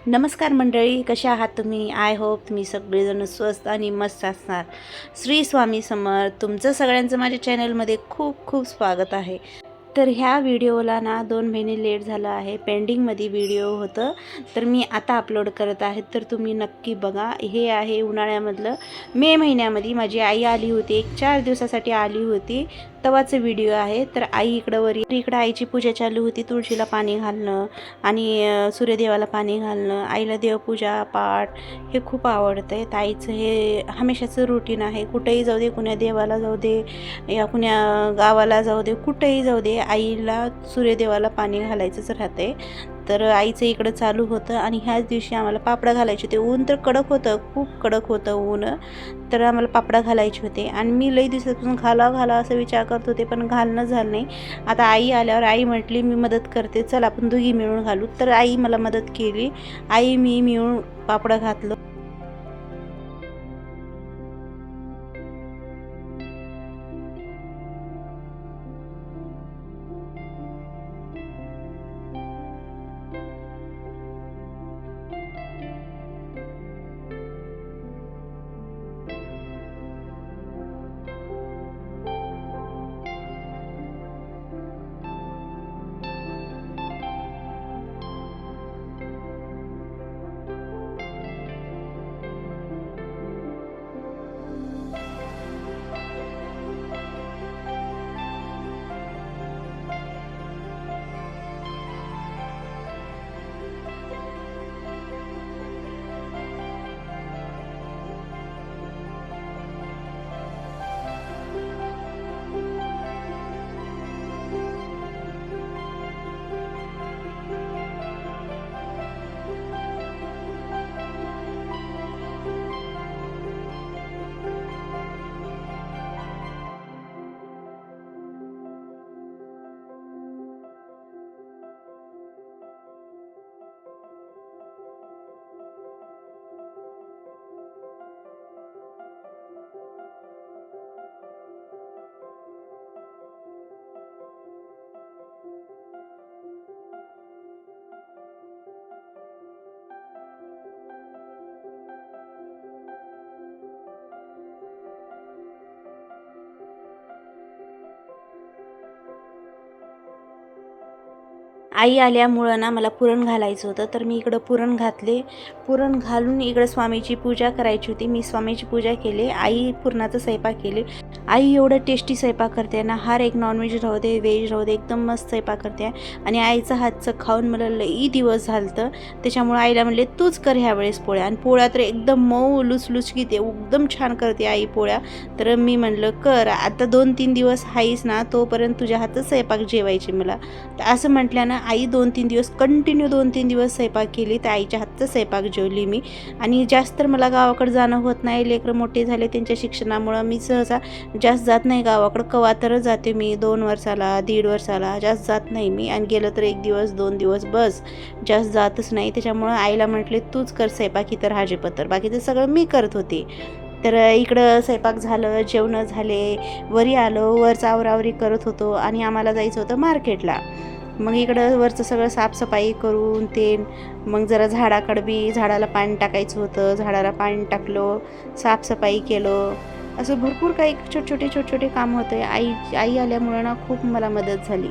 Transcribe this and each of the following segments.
नमस्कार मंडळी, कशा आहात तुम्ही? आय होप तुम्ही सगळेजण स्वस्त आणि मस्त असणार. श्री स्वामी समर्थ. तुमचं सगळ्यांचं माझ्या चॅनलमध्ये खूप खूप स्वागत आहे. तर ह्या व्हिडिओला ना 2 महिने लेट झालं आहे. पेंडिंगमध्ये व्हिडिओ होतं, तर मी आता अपलोड करत आहे. तर तुम्ही नक्की बघा. हे आहे उन्हाळ्यामधलं मे महिन्यामध्ये माझी आई आली होती. एक 4 दिवसासाठी आली होती, तेव्हाचा व्हिडिओ आहे. तर आई इकडं आईची पूजा चालू होती. तुळशीला पाणी घालणं आणि सूर्यदेवाला पाणी घालणं, आईला देवपूजा पाठ हे खूप आवडतं आहे. आईचं हे हमेशाचं रुटीन आहे. कुठेही जाऊ दे, कुण्या देवाला जाऊ दे या कुण्या गावाला जाऊ दे, कुठेही जाऊ दे, आईला सूर्यदेवाला पाणी घालायचंच राहते. तर आईचं इकडं चालू होतं आणि ह्याच दिवशी आम्हाला पापडं घालायचे होते. ऊन तर कडक होतं, खूप कडक होतं ऊन. तर आम्हाला पापडं घालायचे होते आणि मी लई दिवसापासून घाला असं विचार करत होते, पण घालणं झालं नाही. आता आई आल्यावर आई म्हटली मी मदत करते, चल आपण दोघी मिळून घालू. तर आई मला मदत केली. आई मी मिळून पापडं घातलं. आई आल्यामुळं ना मला पुरण घालायचं होतं, तर मी इकडं पुरण घातले. पुरण घालून इकडं स्वामीची पूजा करायची होती. मी स्वामीची पूजा केली. आई पुरणाचा स्वयंपाक केली. आई एवढं टेस्टी स्वयंपाक करते ना, हर एक नॉनव्हेज राहू दे, व्हेज राहू दे, एकदम मस्त स्वयंपाक करते. आणि आईचं हातचं खाऊन मला लई दिवस झालतं. त्याच्यामुळं आईला म्हणले तूच कर ह्यावेळेस पोळ्या. आणि पोळ्या तर एकदम मऊ लुसलुसकीत एकदम छान करते आई पोळ्या. तर मी म्हणलं कर, आता 2-3 दिवस आहेस ना, तोपर्यंत तुझ्या हातचं स्वयंपाक जेवायचे मला. तर असं म्हटल्यानं आई 2-3 दिवस कंटिन्यू 2-3 दिवस स्वयंपाक केली. तर आईच्या हातचं स्वयंपाक जेवली मी. आणि जास्त तर मला गावाकडं जाणं होत नाही. लेकरं मोठे झाले त्यांच्या शिक्षणामुळं मी सहसा जास्त जात नाही गावाकडं. कवा तरच जाते मी 2 वर्षाला, 1.5 वर्षाला, जास्त जात नाही मी. आणि गेलं तर 1 दिवस 2 दिवस बस, जास्त जातच नाही. त्याच्यामुळं आईला म्हटले तूच कर स्वयंपाक, इतर हाजेपत्तर बाकीचं सगळं मी करत होते. तर इकडं स्वयंपाक झालं, जेवणं झाले, वरी आलो, वरचं आवरावरी करत होतो आणि आम्हाला जायचं होतं मार्केटला. मग इकडं वरचं सगळं साफसफाई करून ते मग जरा झाडाकडं बी झाडाला पाणी टाकायचं होतं, झाडाला पाणी टाकलं, साफसफाई केलं. असं भरपूर काही छोटे छोटे काम होते. आई आई आल्यामुळं ना खूप मला मदत झाली.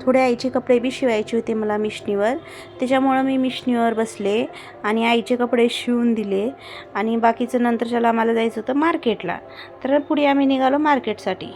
थोडे आईचे कपडे बी शिवायचे होते मला मिशनीवर. त्याच्यामुळं मी मिशनीवर बसले आणि आईचे कपडे शिवून दिले. आणि बाकीचं नंतरच्याला आम्हाला जायचं होतं मार्केटला. तर पुढे आम्ही निघालो मार्केटसाठी.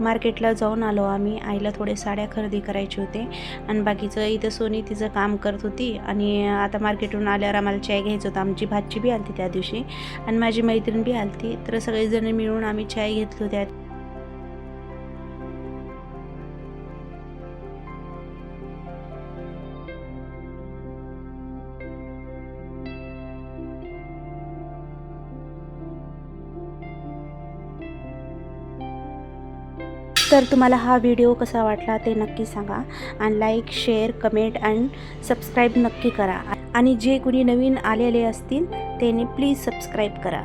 मार्केटला जाऊन आलो आम्ही. आईला थोडे साड्या खरेदी करायचे होते आणि बाकीचं इथं सोनी तिचं काम करत होती. आणि आता मार्केटहून आल्यावर आम्हाला चाय घ्यायचं होतं. आमची भाची बी आलती त्या दिवशी आणि माझी मैत्रीण बी आलती, तर सगळेजण मिळून आम्ही चाय घेतलो त्यात. तर तुम्हाला हा व्हिडिओ कसा वाटला ते नक्की सांगा आणि लाईक, शेअर, कमेंट आणि सबस्क्राईब नक्की करा. आणि जे कुणी नवीन आलेले असतील त्यांनी प्लीज सबस्क्राईब करा.